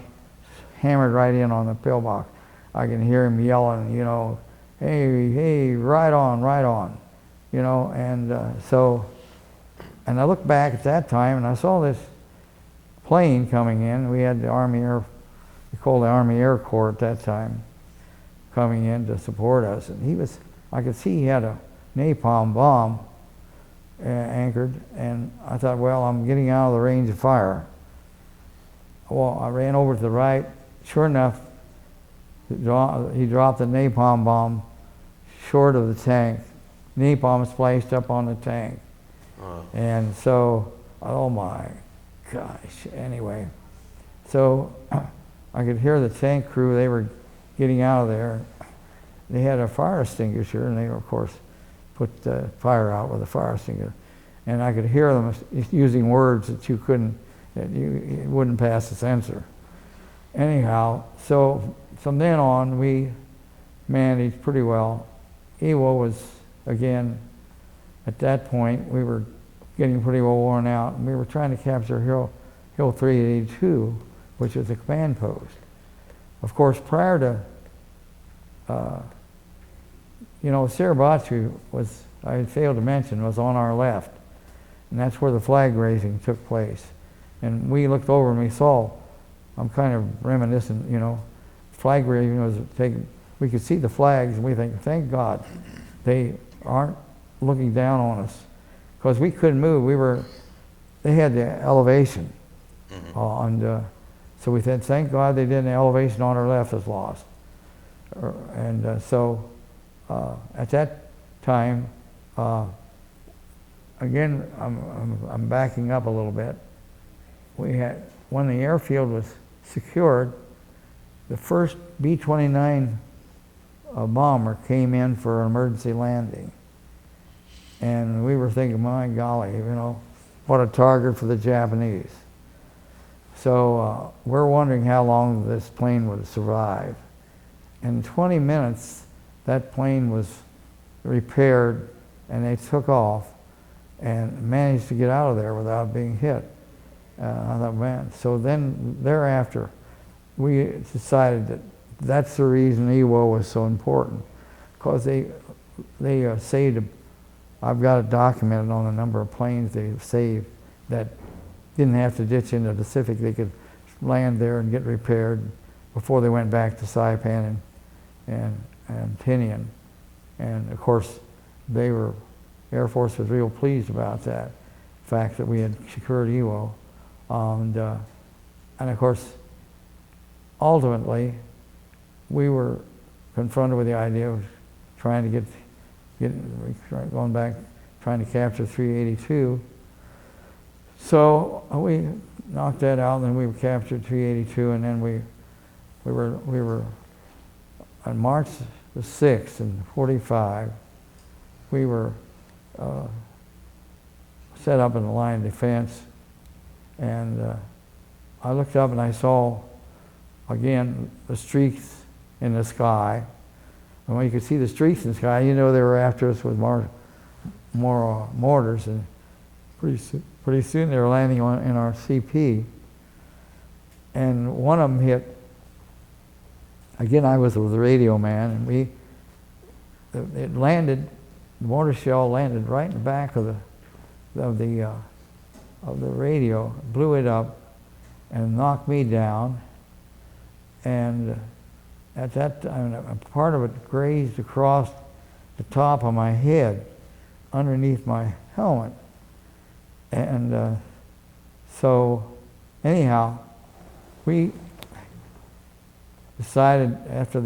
hammered right in on the pillbox. I can hear him yelling, you know, hey, right on, you know. And so and I looked back at that time, and I saw this plane coming in. We had the Army Air, we called the Army Air Corps at that time, coming in to support us. And I could see he had a napalm bomb anchored, and I thought, well, I'm getting out of the range of fire. Well, I ran over to the right. Sure enough, he dropped the napalm bomb short of the tank. Napalm splashed up on the tank. And so, oh my gosh, anyway. So I could hear the tank crew, they were getting out of there. They had a fire extinguisher, and they, of course, put the fire out with a fire extinguisher. And I could hear them using words that you wouldn't pass the censor. Anyhow, so from then on, we managed pretty well. Iwo was, again, at that point, we were getting pretty well worn out, and we were trying to capture Hill 382, which was a command post. Of course, prior to, Suribachi was, I had failed to mention, was on our left, and that's where the flag raising took place. And we looked over and we saw, I'm kind of reminiscent, flag raising was taken, we could see the flags, and we think, thank God they aren't looking down on us, because we couldn't move. They had the elevation, and so we said, thank God they didn't. The elevation on our left is lost. So at that time, again, I'm backing up a little bit. When the airfield was secured, the first B-29 bomber came in for an emergency landing. And we were thinking, my golly, what a target for the Japanese. So we're wondering how long this plane would survive. In 20 minutes, that plane was repaired, and they took off and managed to get out of there without being hit. I thought, man. So then thereafter, we decided that that's the reason Iwo was so important, because they saved. I've got it documented on the number of planes they saved that didn't have to ditch into the Pacific. They could land there and get repaired before they went back to Saipan and Tinian. And of course, Air Force was real pleased about that fact that we had secured Iwo. And of course, ultimately, we were confronted with the idea of trying to going back, trying to capture 382. So we knocked that out, and then we captured 382, and then we were on March the 6th in 45. We were set up in the line of defense, and I looked up and I saw again the streaks in the sky. And when you could see the streaks in the sky, they were after us with more mortars, and pretty soon they were landing in our CP. And one of them hit. Again, I was with the radio man, and it landed. The mortar shell landed right in the back of the radio, blew it up, and knocked me down. And at that time, a part of it grazed across the top of my head, underneath my helmet. And so, anyhow, we decided after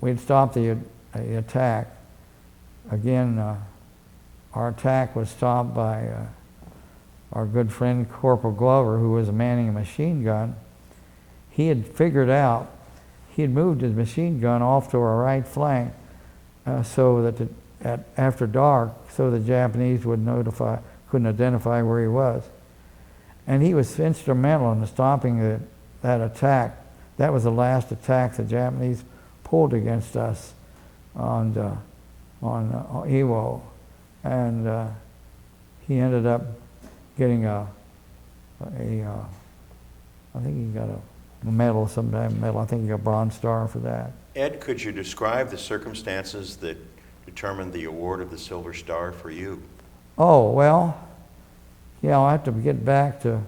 we'd stopped the attack. Again, our attack was stopped by our good friend Corporal Glover, who was manning a machine gun. He had figured out, he had moved his machine gun off to our right flank so that after dark, so the Japanese couldn't identify where he was. And he was instrumental in stopping that attack. That was the last attack the Japanese pulled against us on Iwo. And he ended up getting I think he got a medal, some type of medal. I think he got a Bronze Star for that. Ed, could you describe the circumstances that determined the award of the Silver Star for you? Oh, well, yeah, I'll have to get back to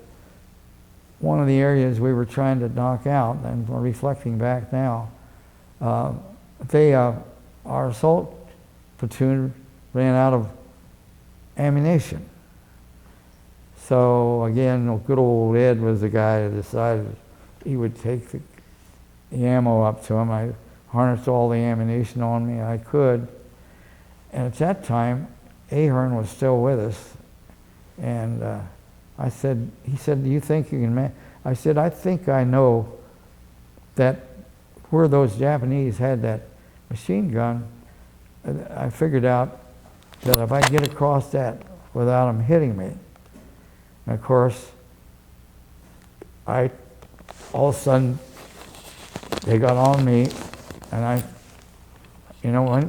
one of the areas we were trying to knock out, and we're reflecting back now. Our assault platoon ran out of ammunition. So again, good old Ed was the guy that decided he would take the ammo up to him. I harnessed all the ammunition on me I could. And at that time, Ahern was still with us. And he said, do you think you can I said, I think I know that where those Japanese had that machine gun, I figured out that if I get across that without them hitting me, and of course, all of a sudden, they got on me, and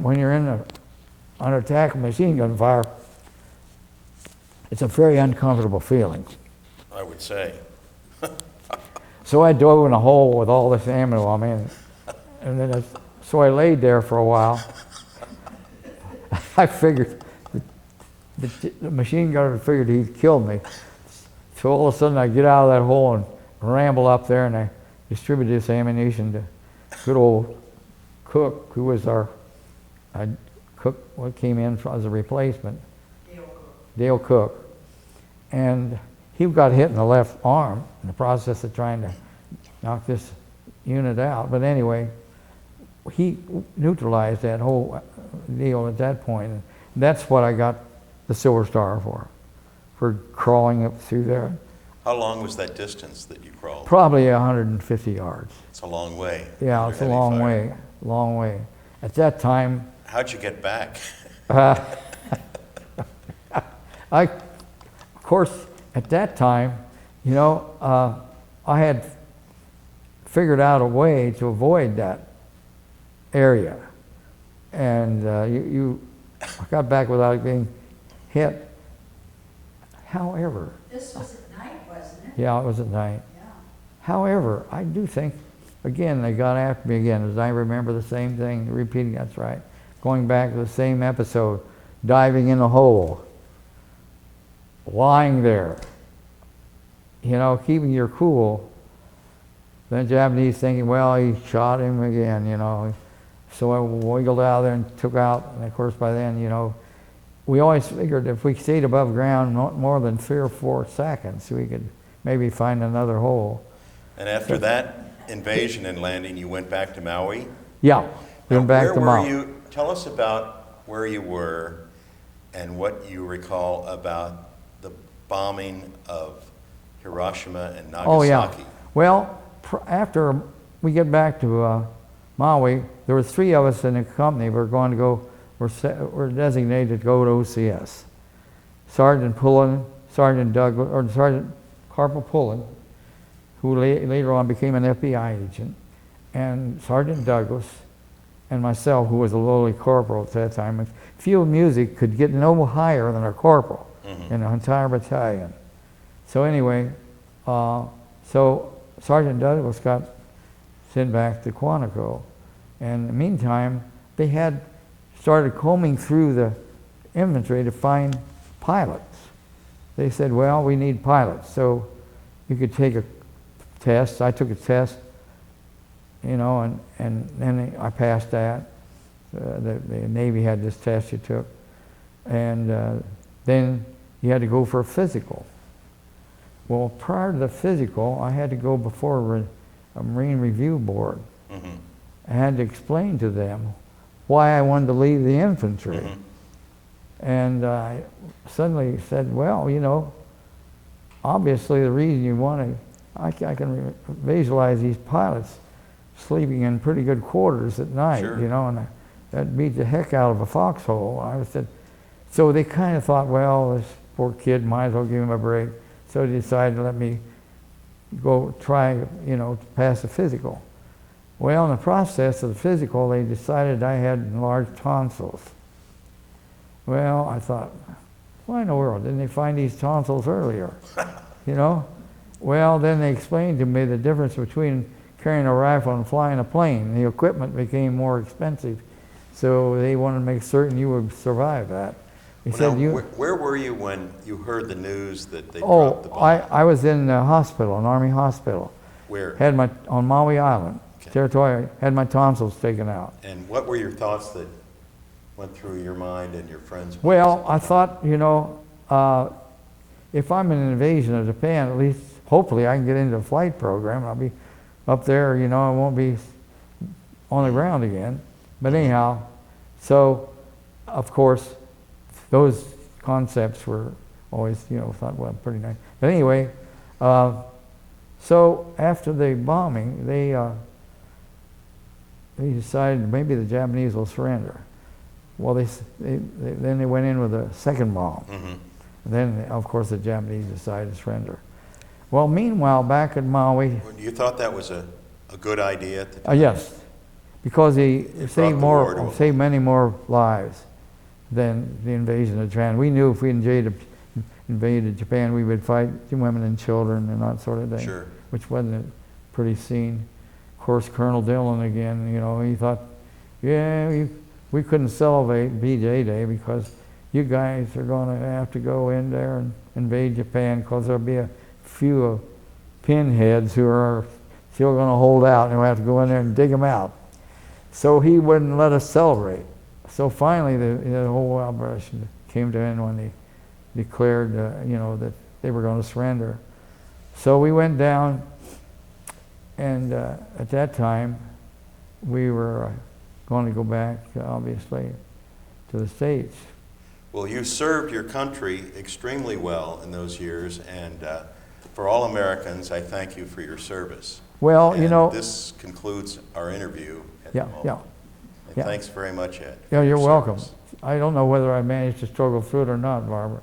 when you're under attack of machine gun fire, it's a very uncomfortable feeling. I would say. So I dove in a hole with all this ammo I'm in, and then so I laid there for a while. I figured the machine gunner figured he'd killed me. So all of a sudden I get out of that hole and ramble up there, and I distributed this ammunition to good old Cook, who was our Cook, what came in as a replacement. Dale Cook. And he got hit in the left arm in the process of trying to knock this unit out. But anyway, he neutralized that whole deal at that point. And that's what I got the Silver Star for crawling up through there. How long was that distance that you crawled? Probably 150 yards. It's a long way. Yeah, it's a long way, long way. At that time... How'd you get back? Of course, at that time, I had figured out a way to avoid that area. And I got back without being hit. However... This was at night, wasn't it? Yeah, it was at night. Yeah. However, I do think, again, they got after me again, as I remember the same thing, repeating, that's right. Going back to the same episode, diving in a hole, lying there, keeping your cool. The Japanese thinking, well, he shot him again, So I wiggled out there and took out, and of course by then, we always figured if we stayed above ground not more than 3 or 4 seconds, we could maybe find another hole. And after that invasion and landing, you went back to Maui? Yeah, went back to Maui. Where were you? Tell us about where you were and what you recall about the bombing of Hiroshima and Nagasaki. Oh, yeah. Well, after we get back to Maui, there were 3 of us in the company. We're designated to go to OCS. Sergeant Pullen, Sergeant Douglas, or Sergeant Corporal Pullen, who later on became an FBI agent, and Sergeant Douglas, and myself, who was a lowly corporal at that time. Field music could get no higher than a corporal in the entire battalion. So anyway, so Sergeant Douglas got sent back to Quantico. And in the meantime, they had started combing through the inventory to find pilots. They said, well, we need pilots. So you could take a test. I took a test, and then I passed that. The Navy had this test you took. And then you had to go for a physical. Well, prior to the physical, I had to go before a Marine Review Board. I had to explain to them why I wanted to leave the infantry. And I suddenly said, well, obviously the reason you want to, I can visualize these pilots sleeping in pretty good quarters at night, and that beat the heck out of a foxhole. I said, so they kind of thought, well, this poor kid, might as well give him a break. So they decided to let me go try, to pass the physical. Well, in the process of the physical, they decided I had enlarged tonsils. Well, I thought, why in the world didn't they find these tonsils earlier? Well, then they explained to me the difference between carrying a rifle and flying a plane. The equipment became more expensive, so they wanted to make certain you would survive that. He Well, said, now, "You." where were you when you heard the news that they Oh, dropped the bomb? I was in the hospital, an Army hospital. Where? Had on Maui Island, Okay. territory. Had my tonsils taken out. And what were your thoughts that went through your mind and your friends' minds? Well, I thought, if I'm in an invasion of Japan, at least hopefully I can get into a flight program. I'll be up there, I won't be on the ground again. But anyhow, so of course, those concepts were always, thought, well, pretty nice. But anyway, so after the bombing, they decided maybe the Japanese will surrender. Well, then they went in with a second bomb. Mm-hmm. Then, of course, the Japanese decided to surrender. Well, meanwhile, back at Maui, You thought that was a good idea at the time? yes, because he brought the war to a- saved many more lives than the invasion of Japan. We knew if we invaded Japan, we would fight women and children and that sort of thing, Sure. which wasn't a pretty scene. Of course, Colonel Dillon again, he thought, yeah, we couldn't celebrate BJ Day because you guys are going to have to go in there and invade Japan because there'll be a few pinheads who are still going to hold out and we'll have to go in there and dig them out. So he wouldn't let us celebrate. So finally the whole operation came to an end when they declared that they were going to surrender. So we went down, and at that time we were going to go back, obviously, to the States. Well, you served your country extremely well in those years, and for all Americans, I thank you for your service. Well, And this concludes our interview at the moment. And yeah. thanks very much, Ed. Yeah, for you're your welcome. service. I don't know whether I managed to struggle through it or not, Barbara.